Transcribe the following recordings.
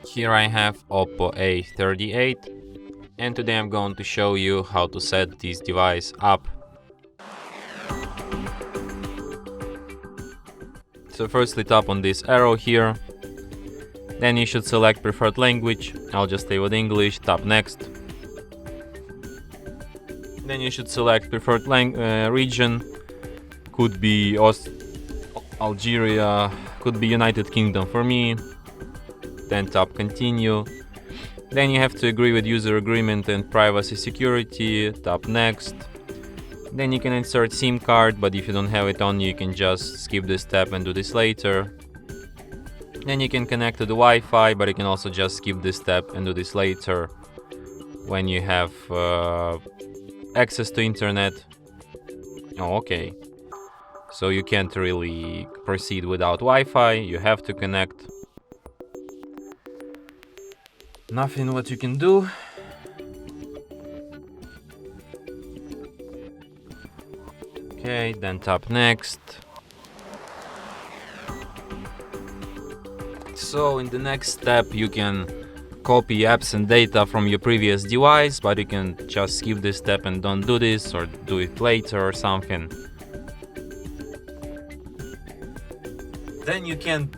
Here I have OPPO A38, and today I'm going to show you how to set this device up. So firstly tap on this arrow here, then you should select preferred language. I'll just stay with English, tap next. Then you should select preferred region, could be Algeria, could be United Kingdom for me. Then tap continue. Then you have to agree with user agreement and privacy security, tap next. Then you can insert SIM card, but if you don't have it on you can just skip this step and do this later. Then you can connect to the Wi-Fi, but you can also just skip this step and do this later when you have access to internet. Oh, okay. So you can't really proceed without Wi-Fi, you have to connect. Nothing what you can do. Okay, then tap next. So in the next step you can copy apps and data from your previous device, but you can just skip this step and don't do this, or do it later or something. Then you can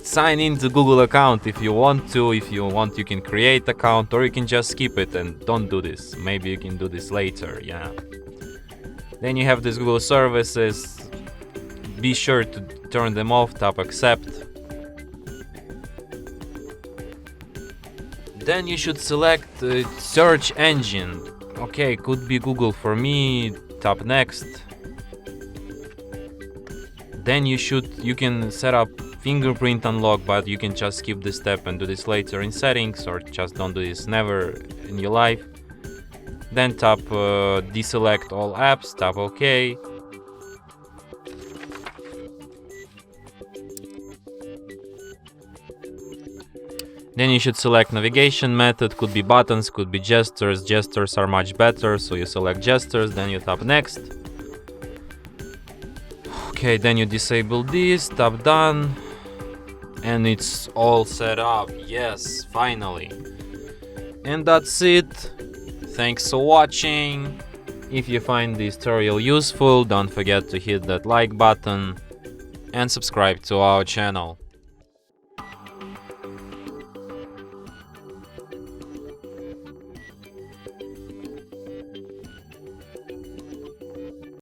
sign into Google account if you want to. If you want, you can create account, or you can just skip it and don't do this. Maybe you can do this later, yeah. Then you have these Google services. Be sure to turn them off, tap accept. Then you should select search engine. Okay, could be Google for me, tap next. Then you can set up fingerprint unlock, but you can just skip this step and do this later in settings, or just don't do this never in your life. Then tap deselect all apps, tap OK. Then you should select navigation method, could be buttons, could be gestures. Gestures are much better, so you select gestures, then you tap next. Okay, then you disable this, tap done, and it's all set up. Yes, finally. And that's it. Thanks for watching. If you find this tutorial useful, don't forget to hit that like button and subscribe to our channel.